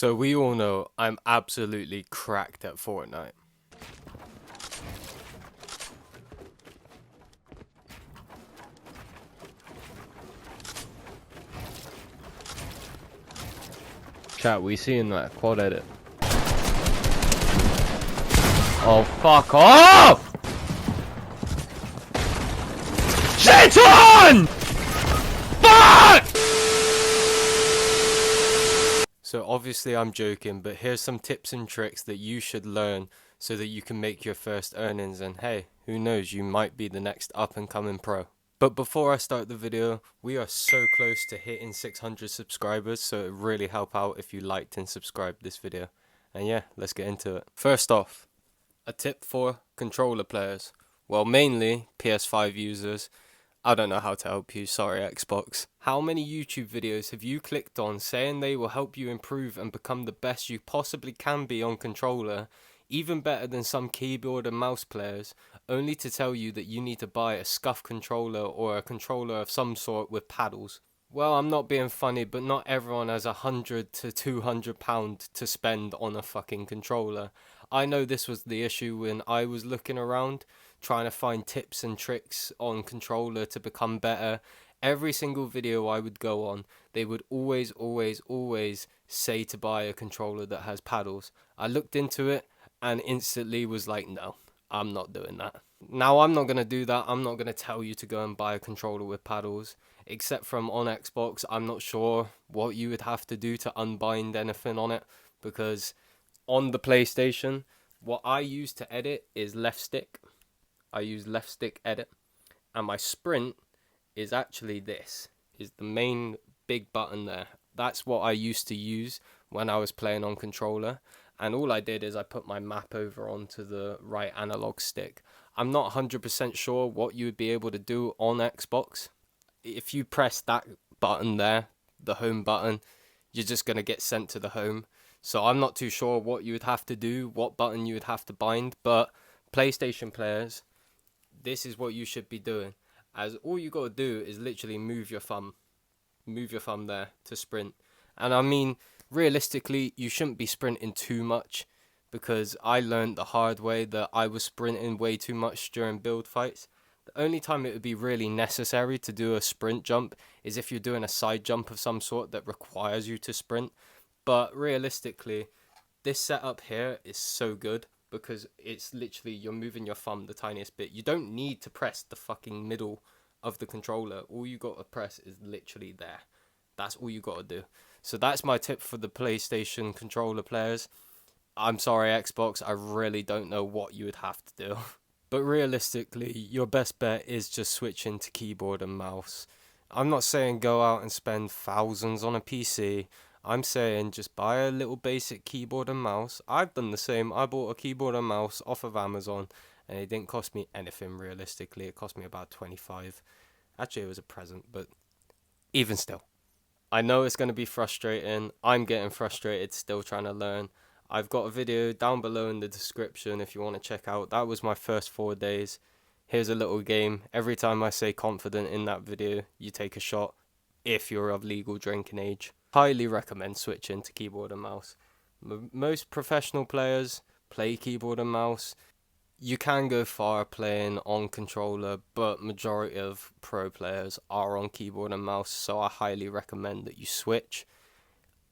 So we all know I'm absolutely cracked at Fortnite. Chat, we seeing that quad edit. Oh, fuck off! Shit on! Fuck! So obviously I'm joking, but here's some tips and tricks that you should learn so that you can make your first earnings, and hey, who knows, you might be the next up and coming pro. But before I start the video, we are so close to hitting 600 subscribers, so it would really help out if you liked and subscribed this video. And yeah, let's get into it. First off, a tip for controller players. Well, mainly PS5 users. I don't know how to help you, sorry Xbox. How many YouTube videos have you clicked on saying they will help you improve and become the best you possibly can be on controller, even better than some keyboard and mouse players, only to tell you that you need to buy a scuff controller or a controller of some sort with paddles? Well, I'm not being funny, but not everyone has £100 to £200 to spend on a fucking controller. I know this was the issue when I was looking around, trying to find tips and tricks on controller to become better. Every single video I would go on, they would always say to buy a controller that has paddles. I looked into it and instantly was like, no, I'm not doing that. Now, I'm not going to do that. I'm not going to tell you to go and buy a controller with paddles. Except from on Xbox, I'm not sure what you would have to do to unbind anything on it. Because on the PlayStation, what I use to edit is left stick. I use left stick edit. And my sprint is actually this. Is the main big button there. That's what I used to use when I was playing on controller. And all I did is I put my map over onto the right analog stick. I'm not 100% sure what you would be able to do on Xbox. If you press that button there, the home button, you're just going to get sent to the home. So I'm not too sure what you would have to do, what button you would have to bind. But PlayStation players, this is what you should be doing. As all you got to do is literally move your thumb there to sprint. And I mean, realistically, you shouldn't be sprinting too much, because I learned the hard way that I was sprinting way too much during build fights. The only time it would be really necessary to do a sprint jump is if you're doing a side jump of some sort that requires you to sprint. But realistically, this setup here is so good because it's literally you're moving your thumb the tiniest bit. You don't need to press the fucking middle of the controller. All you got to press is literally there. That's all you got to do. So that's my tip for the PlayStation controller players. I'm sorry, Xbox, I really don't know what you would have to do. But realistically, your best bet is just switching to keyboard and mouse. I'm not saying go out and spend thousands on a PC. I'm saying just buy a little basic keyboard and mouse. I've done the same. I bought a keyboard and mouse off of Amazon, and it didn't cost me anything realistically. It cost me about 25. Actually, it was a present, but even still. I know it's going to be frustrating. I'm getting frustrated still trying to learn. I've got a video down below in the description if you want to check out. That was my first 4 days. Here's a little game. Every time I say confident in that video, you take a shot if you're of legal drinking age. Highly recommend switching to keyboard and mouse. Most professional players play keyboard and mouse. You can go far playing on controller, but majority of pro players are on keyboard and mouse, so I highly recommend that you switch.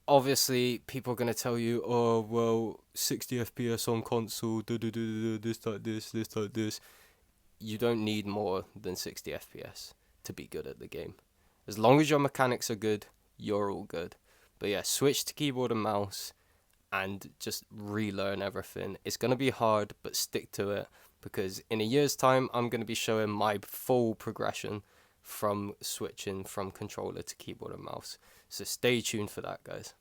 Obviously, people are going to tell you, oh, well, 60 FPS on console, this like this. You don't need more than 60 FPS to be good at the game. As long as your mechanics are good, you're all good. But yeah, switch to keyboard and mouse and just relearn everything. It's going to be hard, but stick to it, because in a year's time, I'm going to be showing my full progression from switching from controller to keyboard and mouse. So stay tuned for that, guys.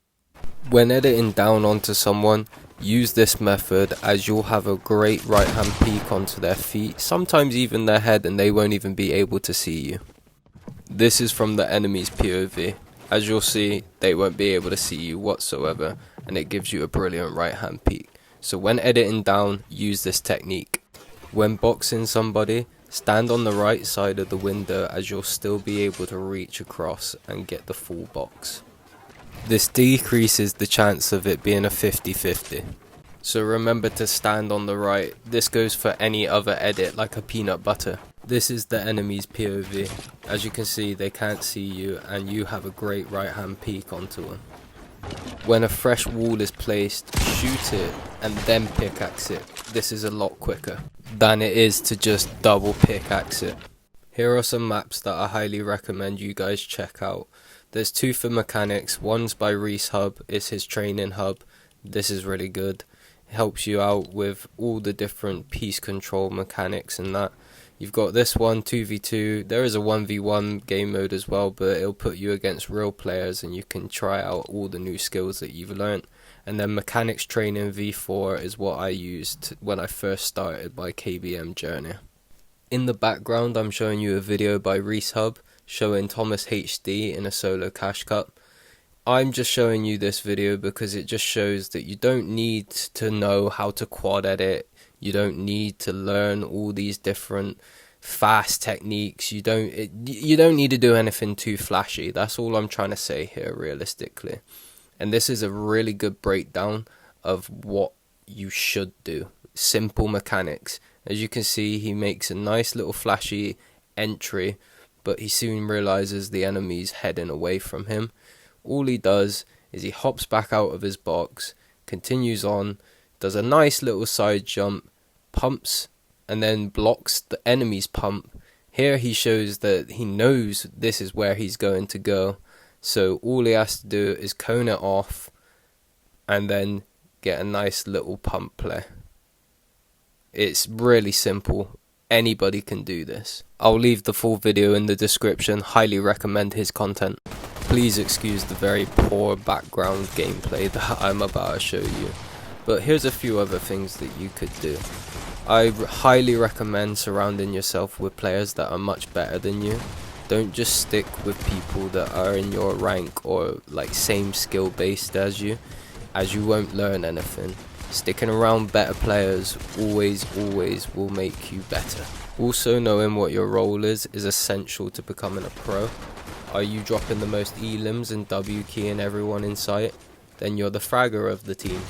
When editing down onto someone, use this method, as you'll have a great right hand peek onto their feet, sometimes even their head, and they won't even be able to see you. This is from the enemy's POV. As you'll see, they won't be able to see you whatsoever, and it gives you a brilliant right hand peek. So when editing down, use this technique. When boxing somebody, stand on the right side of the window, as you'll still be able to reach across and get the full box. This decreases the chance of it being a 50-50. So remember to stand on the right. This goes for any other edit like a peanut butter. This is the enemy's POV. As you can see, they can't see you and you have a great right hand peek onto them. When a fresh wall is placed, shoot it and then pickaxe it. This is a lot quicker than it is to just double pickaxe it. Here are some maps that I highly recommend you guys check out. There's two for mechanics. One's by Reisshubs, it's his training hub. This is really good. It helps you out with all the different piece control mechanics and that. You've got this one, 2v2. There is a 1v1 game mode as well, but it'll put you against real players and you can try out all the new skills that you've learnt. And then mechanics training v4 is what I used when I first started my KBM journey. In the background, I'm showing you a video by Reisshubs showing Thomas HD in a solo cash cup. I'm just showing you this video because it just shows that you don't need to know how to quad edit. You don't need to learn all these different fast techniques. You don't need to do anything too flashy. That's all I'm trying to say here realistically. And this is a really good breakdown of what you should do. Simple mechanics. As you can see, he makes a nice little flashy entry, but he soon realizes the enemy's heading away from him. All he does is he hops back out of his box, continues on, does a nice little side jump, pumps, and then blocks the enemy's pump. Here he shows that he knows this is where he's going to go, so all he has to do is cone it off and then get a nice little pump play. It's really simple. Anybody can do this. I'll leave the full video in the description. Highly recommend his content. Please excuse the very poor background gameplay that I'm about to show you. But here's a few other things that you could do. I highly recommend surrounding yourself with players that are much better than you. Don't just stick with people that are in your rank or like same skill based as you won't learn anything. Sticking around better players always will make you better. Also, knowing what your role is essential to becoming a pro. Are you dropping the most elims and W keying everyone in sight? Then you're the fragger of the team.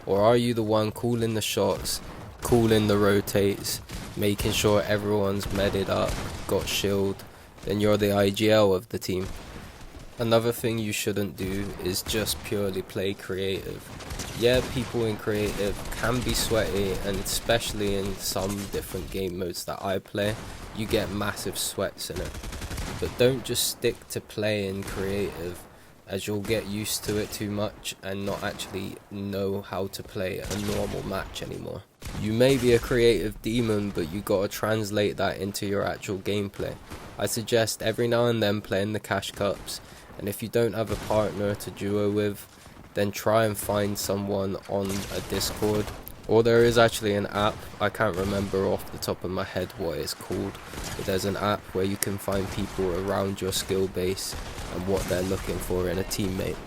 Or are you the one calling the shots, calling the rotates, making sure everyone's medded up, got shield? Then you're the IGL of the team. Another thing you shouldn't do is just purely play creative. Yeah, people in creative can be sweaty, and especially in some different game modes that I play, you get massive sweats in it. But don't just stick to playing creative, as you'll get used to it too much and not actually know how to play a normal match anymore. You may be a creative demon, but you gotta translate that into your actual gameplay. I suggest every now and then playing the cash cups, and if you don't have a partner to duo with, then try and find someone on a Discord. Or there is actually an app, I can't remember off the top of my head what it's called, but there's an app where you can find people around your skill base and what they're looking for in a teammate.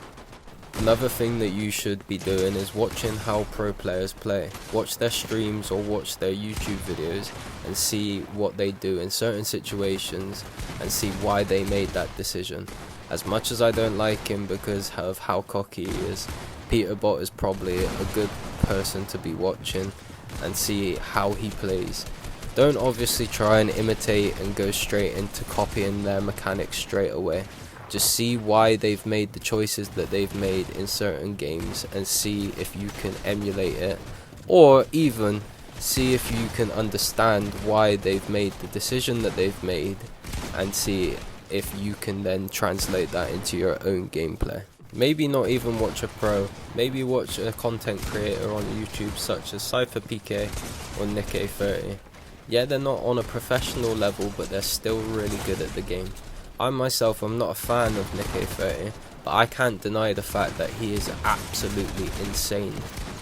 Another thing that you should be doing is watching how pro players play. Watch their streams or watch their YouTube videos and see what they do in certain situations and see why they made that decision. As much as I don't like him because of how cocky he is, Peterbot is probably a good person to be watching and see how he plays. Don't obviously try and imitate and go straight into copying their mechanics straight away. Just see why they've made the choices that they've made in certain games and see if you can emulate it, or even see if you can understand why they've made the decision that they've made and see if you can then translate that into your own gameplay. Maybe not even watch a pro, maybe watch a content creator on YouTube such as CypherPK or Nick30. Yeah, they're not on a professional level, but they're still really good at the game. I myself am not a fan of Nick30, but I can't deny the fact that he is absolutely insane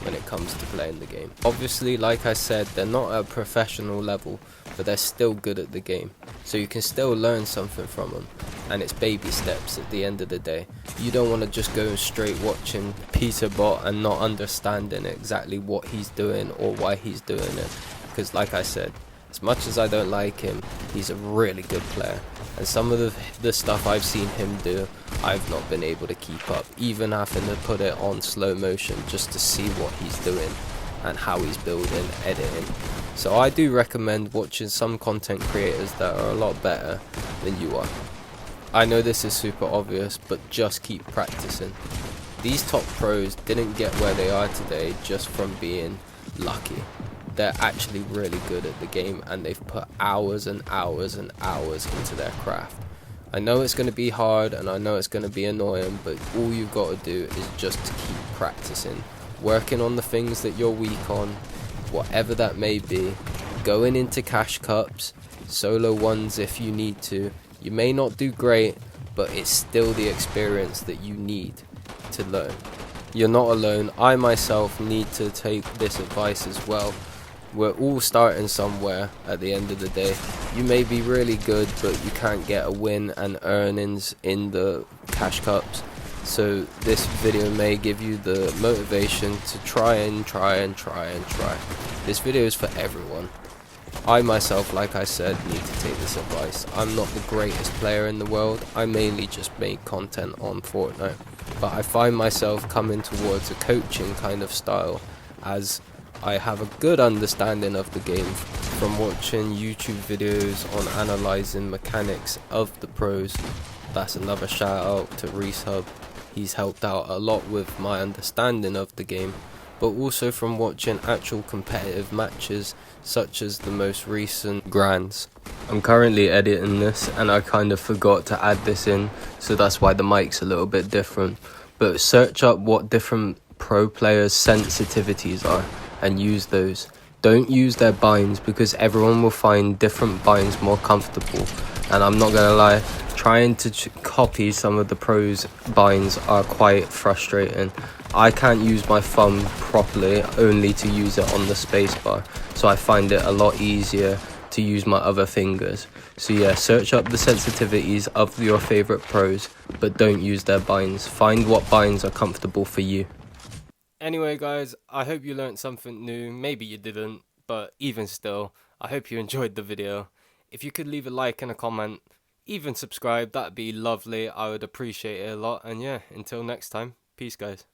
when it comes to playing the game. Obviously, like I said, they're not at a professional level, but they're still good at the game. So you can still learn something from them, and it's baby steps at the end of the day. You don't want to just go straight watching Peterbot and not understanding exactly what he's doing or why he's doing it, because like I said, As much as I don't like him, he's a really good player, and some of the stuff I've seen him do, I've not been able to keep up, even having to put it on slow motion just to see what he's doing and how he's building, editing. So I do recommend watching some content creators that are a lot better than you are. I know this is super obvious, but just keep practicing. These top pros didn't get where they are today just from being lucky. They're actually really good at the game, and they've put hours and hours and hours into their craft. I know it's going to be hard, and I know it's going to be annoying, but all you've got to do is just to keep practicing, working on the things that you're weak on, whatever that may be, going into cash cups, solo ones if you need to. You may not do great, but it's still the experience that you need to learn. You're not alone. I myself need to take this advice as well. We're all starting somewhere at the end of the day. You may be really good, but you can't get a win and earnings in the cash cups. So this video may give you the motivation to try. This video is for everyone. I myself, like I said, need to take this advice. I'm not the greatest player in the world. I mainly just make content on Fortnite. But I find myself coming towards a coaching kind of style, as I have a good understanding of the game from watching YouTube videos on analysing mechanics of the pros. That's another shout out to Reisshubs. He's helped out a lot with my understanding of the game, but also from watching actual competitive matches such as the most recent Grands. I'm currently editing this and I kind of forgot to add this in, so that's why the mic's a little bit different. But search up what different pro players' sensitivities are and use those. Don't use their binds, because everyone will find different binds more comfortable, and I'm not gonna lie, trying to copy some of the pros' binds are quite frustrating. I can't use my thumb properly, only to use it on the spacebar, so I find it a lot easier to use my other fingers. So yeah, search up the sensitivities of your favorite pros, but don't use their binds. Find what binds are comfortable for you. Anyway guys, I hope you learned something new. Maybe you didn't, but even still, I hope you enjoyed the video. If you could leave a like and a comment, even subscribe, that'd be lovely. I would appreciate it a lot. And yeah, until next time, peace guys.